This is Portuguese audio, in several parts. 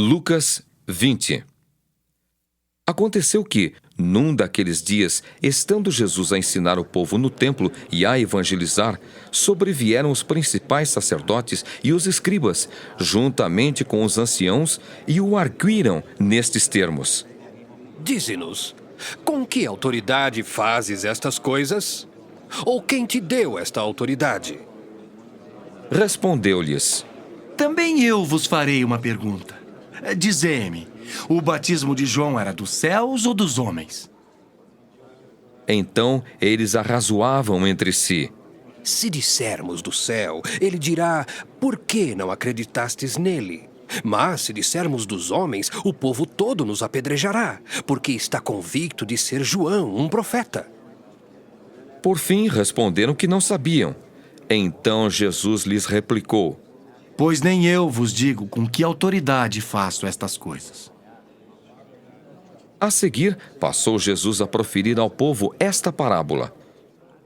Lucas 20. Aconteceu que, num daqueles dias, estando Jesus a ensinar o povo no templo e a evangelizar, sobrevieram os principais sacerdotes e os escribas, juntamente com os anciãos, e o arguíram nestes termos: Dize-nos, com que autoridade fazes estas coisas? Ou quem te deu esta autoridade? Respondeu-lhes: Também eu vos farei uma pergunta. Dizei-me, o batismo de João era dos céus ou dos homens? Então eles arrazoavam entre si. Se dissermos do céu, ele dirá, por que não acreditastes nele? Mas se dissermos dos homens, o povo todo nos apedrejará, porque está convicto de ser João, um profeta. Por fim responderam que não sabiam. Então Jesus lhes replicou: Pois nem eu vos digo com que autoridade faço estas coisas. A seguir, passou Jesus a proferir ao povo esta parábola.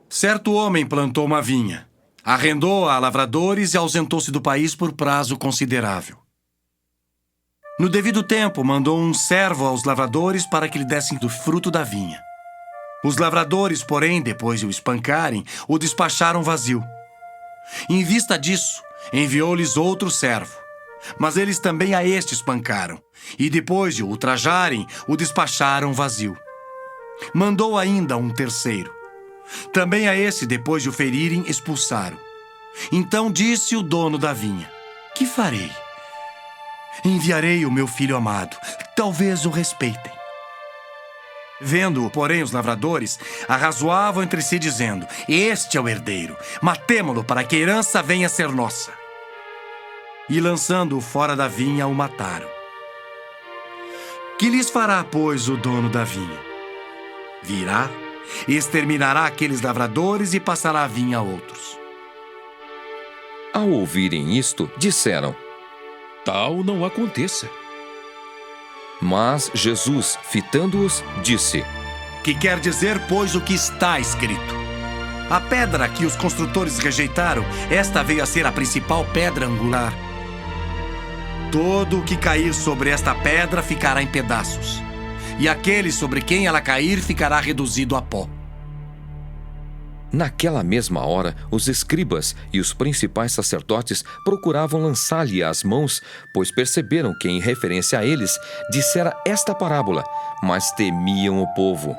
Certo homem plantou uma vinha, arrendou a lavradores e ausentou-se do país por prazo considerável. No devido tempo, mandou um servo aos lavradores para que lhe dessem do fruto da vinha. Os lavradores, porém, depois de o espancarem, o despacharam vazio. Em vista disso, enviou-lhes outro servo. Mas eles também a este espancaram, e depois de o ultrajarem, o despacharam vazio. Mandou ainda um terceiro. Também a esse, depois de o ferirem, expulsaram. Então disse o dono da vinha: Que farei? Enviarei o meu filho amado, talvez o respeitem. Vendo-o, porém, os lavradores arrazoavam entre si, dizendo: Este é o herdeiro, matemo-lo para que a herança venha a ser nossa. E lançando-o fora da vinha, o mataram. Que lhes fará, pois, o dono da vinha? Virá, exterminará aqueles lavradores e passará a vinha a outros. Ao ouvirem isto, disseram: Tal não aconteça. Mas Jesus, fitando-os, disse: Que quer dizer, pois, o que está escrito? A pedra que os construtores rejeitaram, esta veio a ser a principal pedra angular. Todo o que cair sobre esta pedra ficará em pedaços, e aquele sobre quem ela cair ficará reduzido a pó. Naquela mesma hora, os escribas e os principais sacerdotes procuravam lançar-lhe as mãos, pois perceberam que, em referência a eles, dissera esta parábola, mas temiam o povo.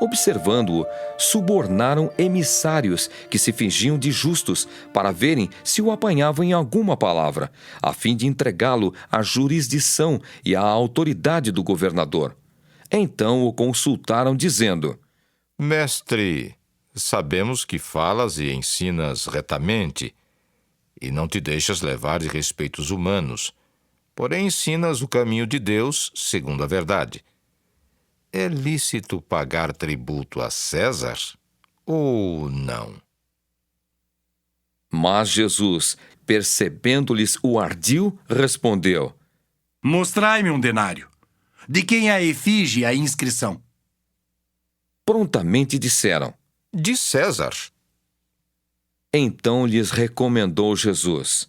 Observando-o, subornaram emissários que se fingiam de justos para verem se o apanhavam em alguma palavra, a fim de entregá-lo à jurisdição e à autoridade do governador. Então o consultaram, dizendo: Mestre, sabemos que falas e ensinas retamente, e não te deixas levar de respeitos humanos, porém ensinas o caminho de Deus segundo a verdade. É lícito pagar tributo a César ou não? Mas Jesus, percebendo-lhes o ardil, respondeu: Mostrai-me um denário. De quem é a efígie e a inscrição? Prontamente disseram. De César. Então lhes recomendou Jesus: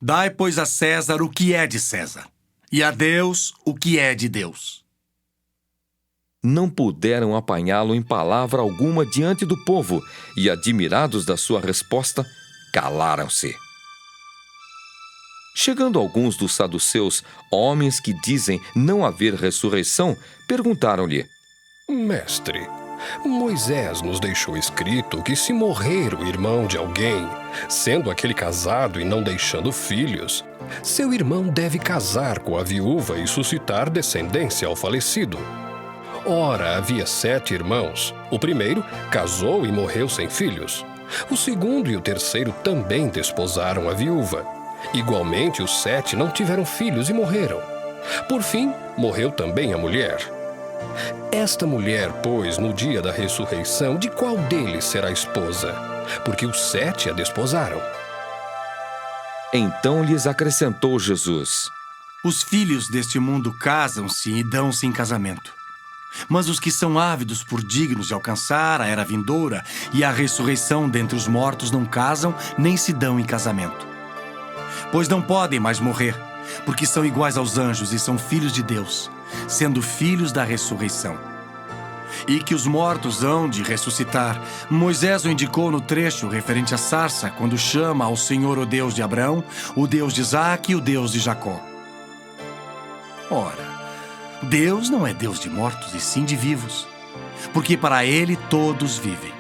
Dai, pois, a César o que é de César, e a Deus o que é de Deus. Não puderam apanhá-lo em palavra alguma diante do povo, e, admirados da sua resposta, calaram-se. Chegando alguns dos saduceus, homens que dizem não haver ressurreição, perguntaram-lhe: Mestre, Moisés nos deixou escrito que se morrer o irmão de alguém, sendo aquele casado e não deixando filhos, seu irmão deve casar com a viúva e suscitar descendência ao falecido. Ora, havia 7 irmãos. O primeiro casou e morreu sem filhos. O segundo e o terceiro também desposaram a viúva. Igualmente, os 7 não tiveram filhos e morreram. Por fim, morreu também a mulher. Esta mulher, pois, no dia da ressurreição, de qual deles será esposa? Porque os 7 a desposaram. Então lhes acrescentou Jesus: Os filhos deste mundo casam-se e dão-se em casamento. Mas os que são ávidos por dignos de alcançar a era vindoura e a ressurreição dentre os mortos não casam nem se dão em casamento. Pois não podem mais morrer, porque são iguais aos anjos e são filhos de Deus, sendo filhos da ressurreição. E que os mortos hão de ressuscitar. Moisés o indicou no trecho referente à sarça, quando chama ao Senhor o Deus de Abraão, o Deus de Isaque e o Deus de Jacó. Ora, Deus não é Deus de mortos, e sim de vivos, porque para ele todos vivem.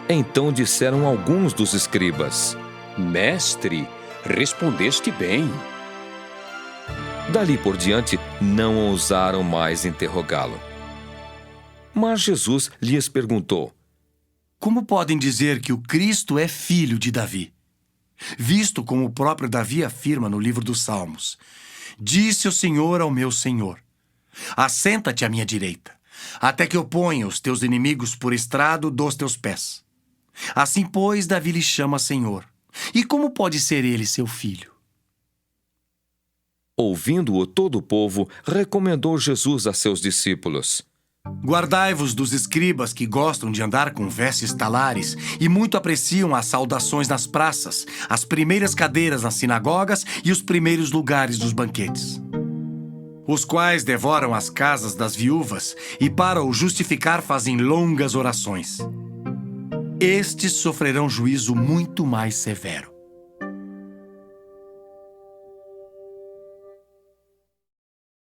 Então disseram alguns dos escribas: Mestre, respondeste bem. Dali por diante, não ousaram mais interrogá-lo. Mas Jesus lhes perguntou: Como podem dizer que o Cristo é filho de Davi? Visto como o próprio Davi afirma no livro dos Salmos: Disse o Senhor ao meu Senhor: Assenta-te à minha direita, até que eu ponha os teus inimigos por estrado dos teus pés. Assim, pois, Davi lhe chama Senhor. E como pode ser ele seu filho? Ouvindo-o todo o povo, recomendou Jesus a seus discípulos: Guardai-vos dos escribas que gostam de andar com vestes talares e muito apreciam as saudações nas praças, as primeiras cadeiras nas sinagogas e os primeiros lugares dos banquetes, os quais devoram as casas das viúvas e para o justificar fazem longas orações. Estes sofrerão juízo muito mais severo.